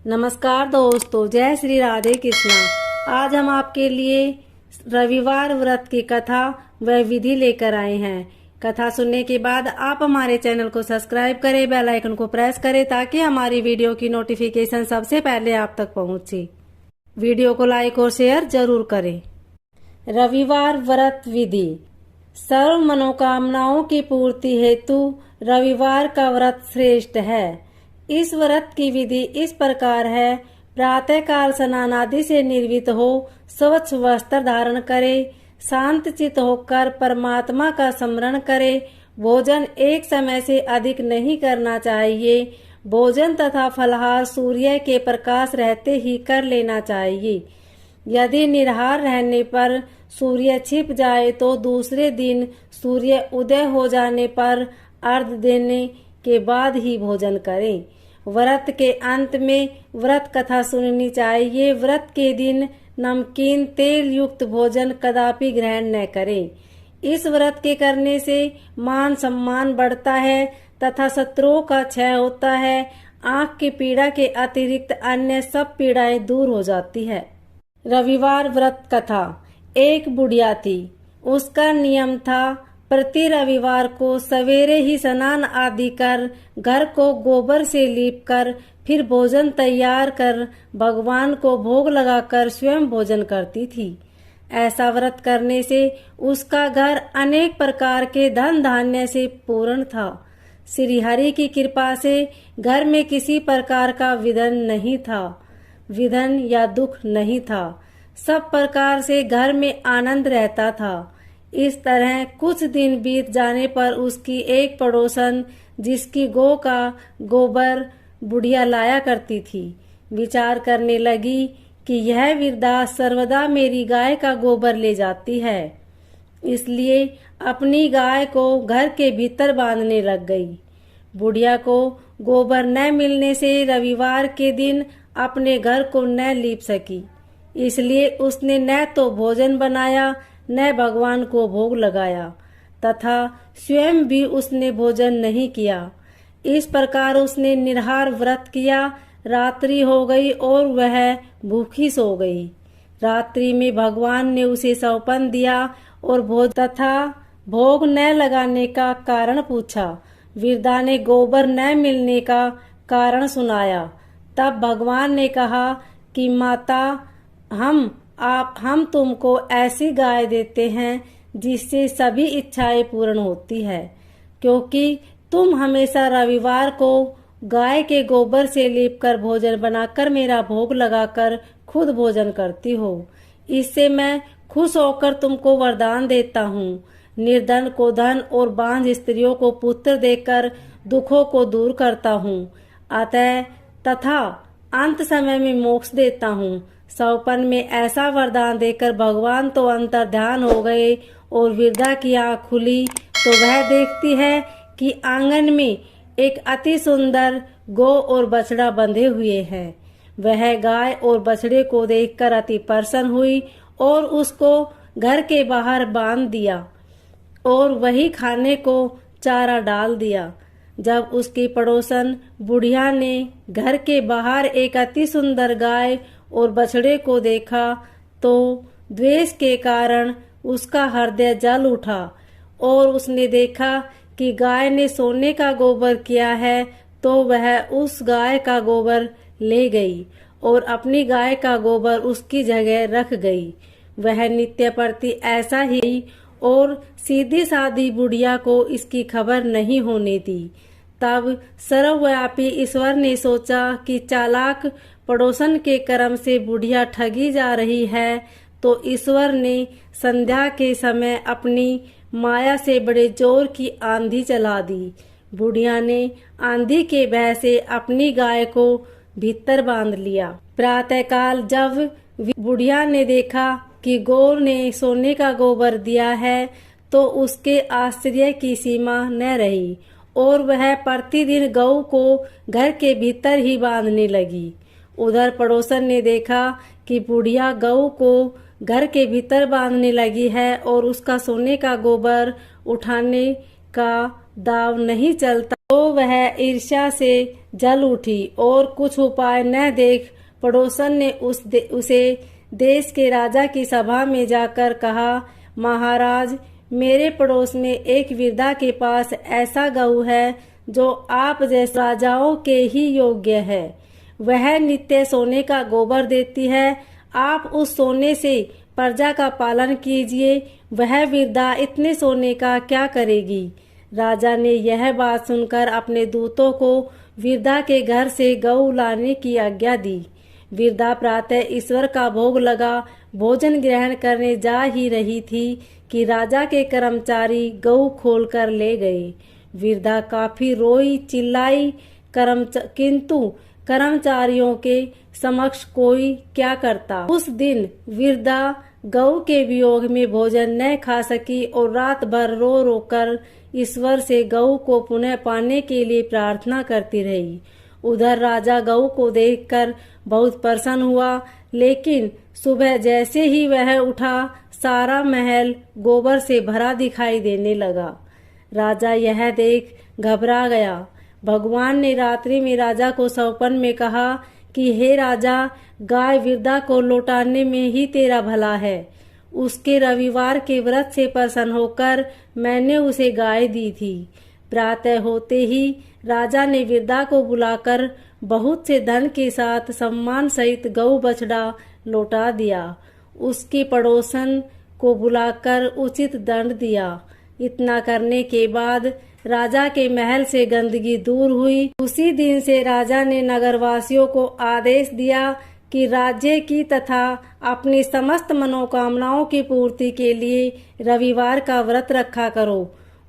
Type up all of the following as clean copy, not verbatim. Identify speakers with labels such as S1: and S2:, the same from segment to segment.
S1: नमस्कार दोस्तों, जय श्री राधे कृष्णा। आज हम आपके लिए रविवार व्रत की कथा व विधि लेकर आए हैं। कथा सुनने के बाद आप हमारे चैनल को सब्सक्राइब करें, बेल आइकन को प्रेस करें ताकि हमारी वीडियो की नोटिफिकेशन सबसे पहले आप तक पहुंचे। वीडियो को लाइक और शेयर जरूर करें। रविवार व्रत विधि। सर्व मनोकामनाओं की पूर्ति हेतु रविवार का व्रत श्रेष्ठ है। इस व्रत की विधि इस प्रकार है। प्रातःकाल स्नान आदि से निर्वित हो स्वच्छ वस्त्र धारण करे, शांत चित्त होकर परमात्मा का स्मरण करे। भोजन एक समय से अधिक नहीं करना चाहिए। भोजन तथा फलाहार सूर्य के प्रकाश रहते ही कर लेना चाहिए। यदि निराहार रहने पर सूर्य छिप जाए तो दूसरे दिन सूर्य उदय हो जाने पर अर्घ देने के बाद ही भोजन करें। व्रत के अंत में व्रत कथा सुननी चाहिए। व्रत के दिन नमकीन तेल युक्त भोजन कदापि ग्रहण न करें। इस व्रत के करने से मान सम्मान बढ़ता है तथा शत्रुओं का क्षय होता है। आंख की पीड़ा के अतिरिक्त अन्य सब पीड़ाएं दूर हो जाती है। रविवार व्रत कथा। एक बुढ़िया थी। उसका नियम था प्रति रविवार को सवेरे ही स्नान आदि कर घर को गोबर से लीप कर फिर भोजन तैयार कर भगवान को भोग लगाकर स्वयं भोजन करती थी। ऐसा व्रत करने से उसका घर अनेक प्रकार के धन धान्य से पूर्ण था। श्री हरि की कृपा से घर में किसी प्रकार का विघ्न नहीं था, विघ्न या दुख नहीं था। सब प्रकार से घर में आनंद रहता था। इस तरह कुछ दिन बीत जाने पर उसकी एक पड़ोसन, जिसकी गौ का गोबर बुढ़िया लाया करती थी, विचार करने लगी कि यह वृद्धा सर्वदा मेरी गाय का गोबर ले जाती है, इसलिए अपनी गाय को घर के भीतर बांधने लग गई। बुढ़िया को गोबर न मिलने से रविवार के दिन अपने घर को न लीप सकी, इसलिए उसने न तो भोजन बनाया न भगवान को भोग लगाया तथा स्वयं भी उसने भोजन नहीं किया। इस प्रकार उसने निराहार व्रत किया। रात्रि हो गई और वह भूखी सो गई। रात्रि में भगवान ने उसे सौंपन दिया और भोग न लगाने का कारण पूछा। वृद्धा ने गोबर न मिलने का कारण सुनाया। तब भगवान ने कहा कि माता, हम तुमको ऐसी गाय देते हैं जिससे सभी इच्छाएं पूर्ण होती है, क्योंकि तुम हमेशा रविवार को गाय के गोबर से लीपकर भोजन बनाकर मेरा भोग लगाकर खुद भोजन करती हो। इससे मैं खुश होकर तुमको वरदान देता हूँ। निर्धन को धन और बांझ स्त्रियों को पुत्र देकर दुखों को दूर करता हूँ। अतः तथा अंत समय में मोक्ष देता हूँ। सौपन में ऐसा वरदान देकर भगवान तो अंतर्ध्यान हो गए और वृद्धा की आँख खुली तो वह देखती है कि आंगन में एक अति सुंदर गौ और बछड़ा बंधे हुए हैं। वह गाय और बछड़े को देखकर अति प्रसन्न हुई और उसको घर के बाहर बांध दिया और वही खाने को चारा डाल दिया। जब उसकी पड़ोसन बुढ़िया ने घर के बाहर एक अति सुंदर गाय और बछड़े को देखा तो द्वेष के कारण उसका हृदय जल उठा और उसने देखा कि गाय ने सोने का गोबर किया है, तो वह उस गाय का गोबर ले गई और अपनी गाय का गोबर उसकी जगह रख गई। वह नित्य प्रति ऐसा ही और सीधी सादी बुढ़िया को इसकी खबर नहीं होने दी। तब सर्वव्यापी ईश्वर ने सोचा कि चालाक पड़ोसन के कर्म से बुढ़िया ठगी जा रही है, तो ईश्वर ने संध्या के समय अपनी माया से बड़े जोर की आंधी चला दी। बुढ़िया ने आंधी के भय से अपनी गाय को भीतर बांध लिया। प्रातःकाल जब बुढ़िया ने देखा कि गौ ने सोने का गोबर दिया है, तो उसके आश्चर्य की सीमा न रही और वह प्रतिदिन गौ को घर के भीतर ही बांधने लगी। उधर पड़ोसन ने देखा कि बुढ़िया गौ को घर के भीतर बांधने लगी है और उसका सोने का गोबर उठाने का दाव नहीं चलता। तो वह ईर्ष्या से जल उठी और कुछ उपाय न देख पड़ोसन ने उसे देश के राजा की सभा में जाकर कहा, महाराज, मेरे पड़ोस में एक वृद्धा के पास ऐसा गऊ है जो आप जैसे राजाओं के ही योग्य है। वह नित्य सोने का गोबर देती है। आप उस सोने से प्रजा का पालन कीजिए। वह वृद्धा इतने सोने का क्या करेगी। राजा ने यह बात सुनकर अपने दूतों को वृद्धा के घर से गऊ लाने की आज्ञा दी। वृद्धा प्रातः ईश्वर का भोग लगा भोजन ग्रहण करने जा ही रही थी कि राजा के कर्मचारी गऊ खोलकर ले गए। वृद्धा काफी रोई चिल्लाई, किंतु कर्मचारियों के समक्ष कोई क्या करता। उस दिन वृद्धा गऊ के वियोग में भोजन न खा सकी और रात भर रो रो कर ईश्वर से गऊ को पुनः पाने के लिए प्रार्थना करती रही। उधर राजा गऊ को देखकर बहुत प्रसन्न हुआ, लेकिन सुबह जैसे ही वह उठा सारा महल गोबर से भरा दिखाई देने लगा। राजा यह देख घबरा गया। भगवान ने रात्रि में राजा को स्वप्न में कहा कि हे राजा, गाय वृद्धा को लौटाने में ही तेरा भला है। उसके रविवार के व्रत से प्रसन्न होकर मैंने उसे गाय दी थी। प्रातः होते ही राजा ने वृद्धा को बुलाकर बहुत से धन के साथ सम्मान सहित गऊ बछड़ा लौटा दिया। उसके पड़ोसन को बुलाकर उचित दंड दिया। इतना करने के बाद राजा के महल से गंदगी दूर हुई। उसी दिन से राजा ने नगरवासियों को आदेश दिया कि राज्य की तथा अपनी समस्त मनोकामनाओं की पूर्ति के लिए रविवार का व्रत रखा करो।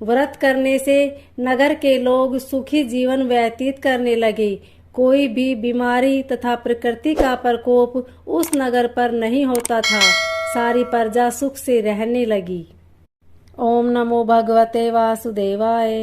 S1: व्रत करने से नगर के लोग सुखी जीवन व्यतीत करने लगे। कोई भी बीमारी तथा प्रकृति का प्रकोप उस नगर पर नहीं होता था। सारी प्रजा सुख से रहने लगी। ओम नमो भगवते वासुदेवाय।